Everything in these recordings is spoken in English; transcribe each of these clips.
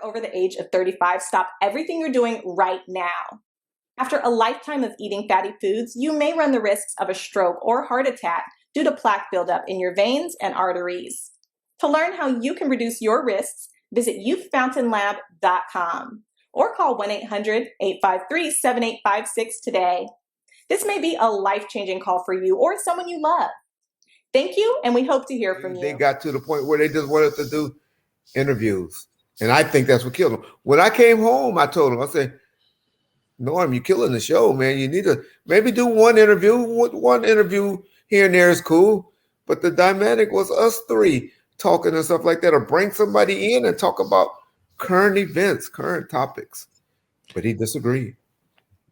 you're over the age of 35, stop everything you're doing right now. After a lifetime of eating fatty foods, you may run the risks of a stroke or heart attack due to plaque buildup in your veins and arteries. To learn how you can reduce your risks, visit youthfountainlab.com or call 1-800-853-7856 today. This may be a life-changing call for you or someone you love. Thank you, and we hope to hear from you. They got to the point where they just wanted to do interviews, and I think that's what killed them. When I came home, I told them, I said, Norm, you're killing the show, man. You need to maybe do one interview. One interview here and there is cool, but the dynamic was us three talking and stuff like that, or bring somebody in and talk about current events, current topics. But he disagreed.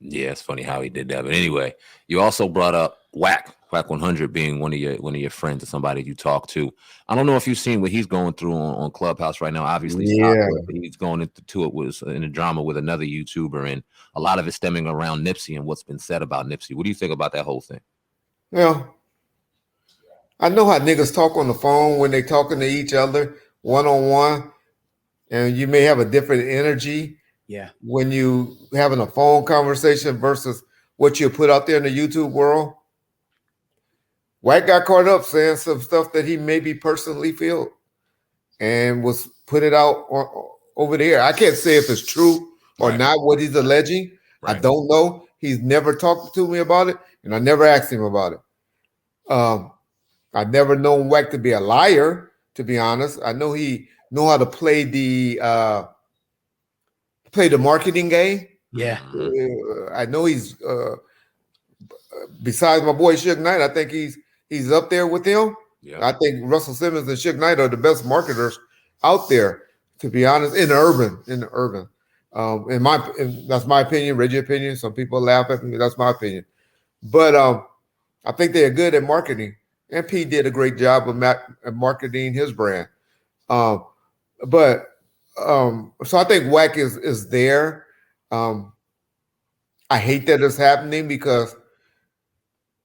Yeah, it's funny how he did that. But anyway, you also brought up Wack 100 being one of your friends or somebody you talk to. I don't know if you've seen what he's going through on Clubhouse right now. Obviously, he's going into it was in a drama with another YouTuber, and a lot of it stemming around Nipsey and what's been said about Nipsey. What do you think about that whole thing? Well, I know how niggas talk on the phone when they talking to each other one-on-one, and you may have a different energy. Yeah. When you having a phone conversation versus what you put out there in the YouTube world. Wack got caught up saying some stuff that he maybe personally feel and was put it out over there. I can't say if it's true or not what he's alleging. I don't know. He's never talked to me about it, and I never asked him about it. I never known Wack to be a liar, to be honest. I know he know how to play the marketing game. Yeah. I know he's besides my boy Suge Knight, I think he's up there with him. Yeah. I think Russell Simmons and Suge Knight are the best marketers out there, to be honest, in the urban. That's my opinion, Reggie opinion. Some people laugh at me. That's my opinion. But I think they're good at marketing. And P did a great job of marketing his brand. So I think Wack is there. I hate that it's happening because,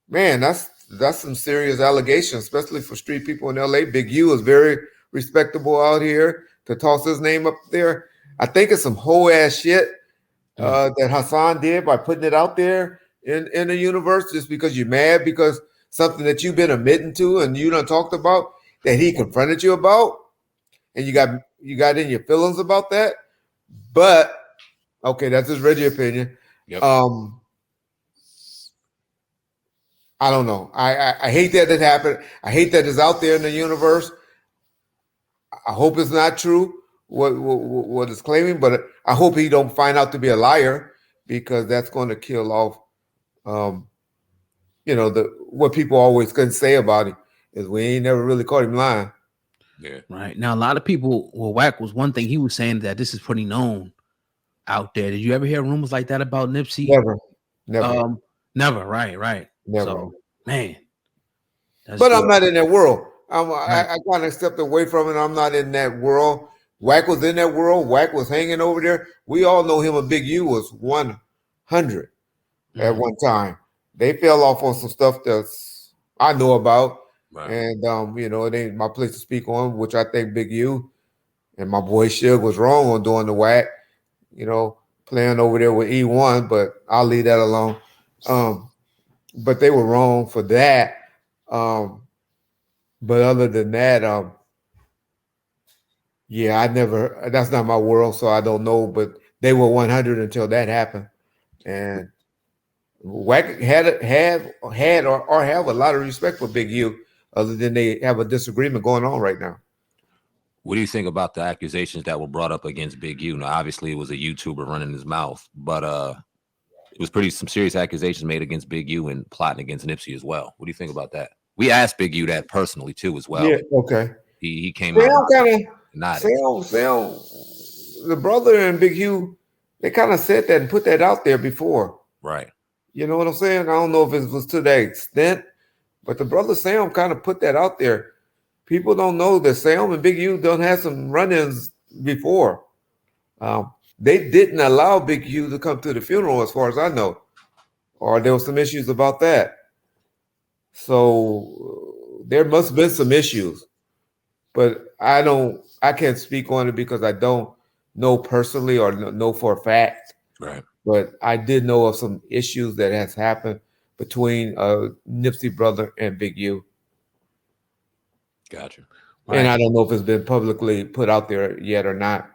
man, that's some serious allegations, especially for street people in LA. Big U is very respectable out here. To toss his name up there, I think it's some whole ass shit that Hassan did by putting it out there in the universe just because you're mad because something that you've been admitting to and you done talked about that he confronted you about, and you got in your feelings about that. But okay, that's his Reggie opinion. Yep. I don't know. I hate that it happened. I hate that it's out there in the universe. I hope it's not true what it's claiming, but I hope he don't find out to be a liar because that's going to kill off. What people always couldn't say about him is we ain't never really caught him lying. Yeah. Right. Now, a lot of people, Wack was one thing he was saying that this is pretty known out there. Did you ever hear rumors like that about Nipsey? Never. Never. Right. Never. So, man. But good. I'm not in that world. I kind of stepped away from it. I'm not in that world. Wack was in that world. Wack was hanging over there. We all know him and Big U was 100 at one time. They fell off on some stuff that I know about. Right. And, it ain't my place to speak on, which I think Big U and my boy Suge was wrong on doing the Wack, playing over there with E1, but I'll leave that alone. But they were wrong for that. But other than that, that's not my world, so I don't know, but they were 100 until that happened. And Wack had or have a lot of respect for Big U, other than they have a disagreement going on right now. What do you think about the accusations that were brought up against Big U? Now, obviously, it was a YouTuber running his mouth, but it was some serious accusations made against Big U and plotting against Nipsey as well. What do you think about that? We asked Big U that personally too, as well. Yeah, okay. He came out and Sam, the brother and Big U, they kind of said that and put that out there before. Right. You know what I'm saying? I don't know if it was to that extent, but the brother Sam kind of put that out there. People don't know that Sam and Big U done had some run-ins before. They didn't allow Big U to come to the funeral, as far as I know, or there was some issues about that. So there must have been some issues, but I can't speak on it because I don't know personally or know for a fact. Right. But I did know of some issues that has happened between Nipsey brother and Big U. Gotcha. And I don't know if it's been publicly put out there yet or not.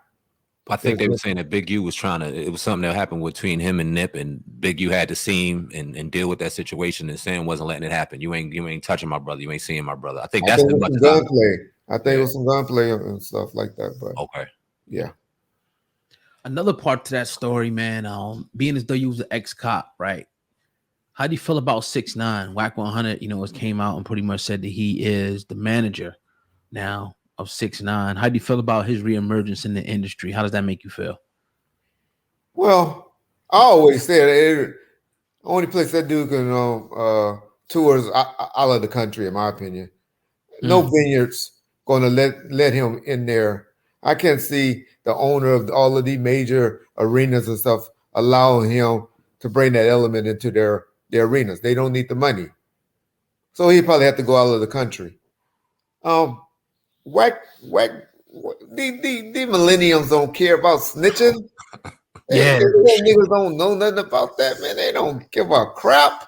I think they were saying that Big U was it was something that happened between him and Nip, and Big U had to see him and deal with that situation, and Sam wasn't letting it happen. You ain't touching my brother. You ain't seeing my brother. I think that's some gunplay. I think it was some gunplay and stuff like that. But okay. Yeah. Another part to that story, man, being as though you was an ex-cop, right? How do you feel about 6ix9ine? Wack 100, it came out and pretty much said that he is the manager now of 6ix9ine. How do you feel about his reemergence in the industry? How does that make you feel? Well, I always said only place that dude can tours out of the country, in my opinion. No vineyards going to let him in there. I can't see the owner of all of these major arenas and stuff allowing him to bring that element into their arenas. They don't need the money. So he probably have to go out of the country. Wack, the millennials don't care about snitching. Niggas don't know nothing about that, man. They don't give a crap.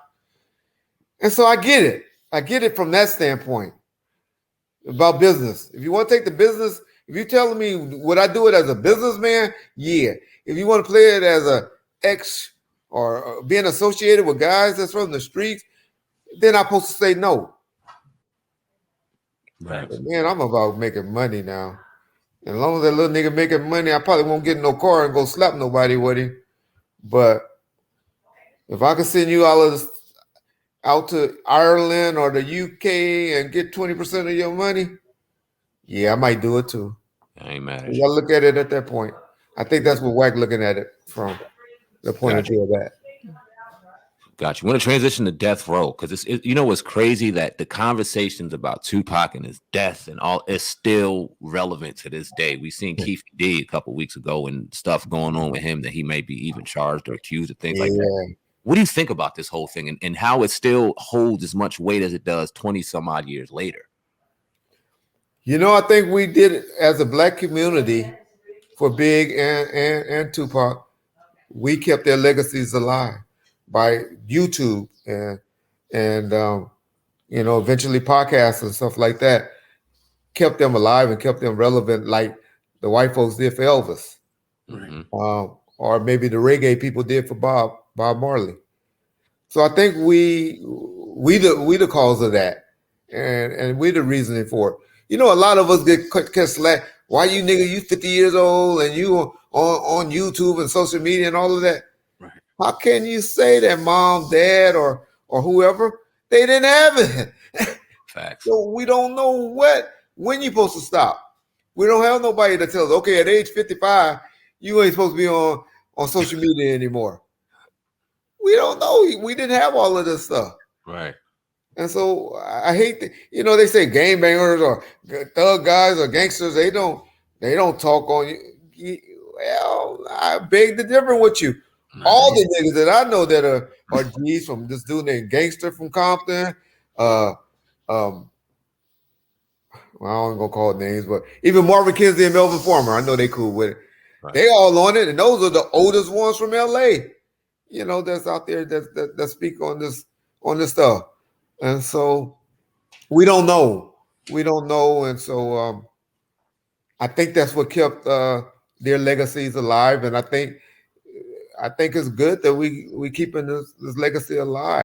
And so I get it. I get it from that standpoint about business. If you want to take the business, if you're telling me would I do it as a businessman, yeah. If you want to play it as a ex or being associated with guys that's from the streets, then I'm supposed to say no. Right. But man, I'm about making money now. And as long as that little nigga making money, I probably won't get in no car and go slap nobody with him. But if I can send you out to Ireland or the UK and get 20% of your money, yeah, I might do it too. I ain't mad at you. I look at it at that point. I think that's what Wack looking at it from the point of view of that. Got you. Want to transition to death row because it's crazy that the conversations about Tupac and his death and all is still relevant to this day. We seen Keith D a couple weeks ago and stuff going on with him that he may be even charged or accused of things like that. What do you think about this whole thing and how it still holds as much weight as it does 20 some odd years later? I think we did it as a black community for Big and Tupac. We kept their legacies alive by YouTube and eventually podcasts and stuff like that. Kept them alive and kept them relevant, like the white folks did for Elvis, or maybe the reggae people did for Bob Marley. So I think we the cause of that, and we the reasoning for it. A lot of us get slack. Why you nigga? You 50 years old and you on YouTube and social media and all of that. Right. How can you say that mom, dad, or whoever they didn't have it? Facts. So we don't know when you're supposed to stop. We don't have nobody that tells us, okay, at age 55, you ain't supposed to be on social media anymore. We don't know. We didn't have all of this stuff. Right. And so I hate they say gang bangers or thug guys or gangsters, they don't talk on you. Well, I beg to differ with you. All the niggas that I know that are G's, from this dude named Gangster from Compton, well, I don't gonna call it names, but even Marvin Kinsey and Melvin Farmer, I know they cool with it. Right. They all on it, and those are the oldest ones from LA, that's out there that speak on this stuff. And so we don't know. And so I think that's what kept their legacies alive. And I think it's good that we keeping this legacy alive.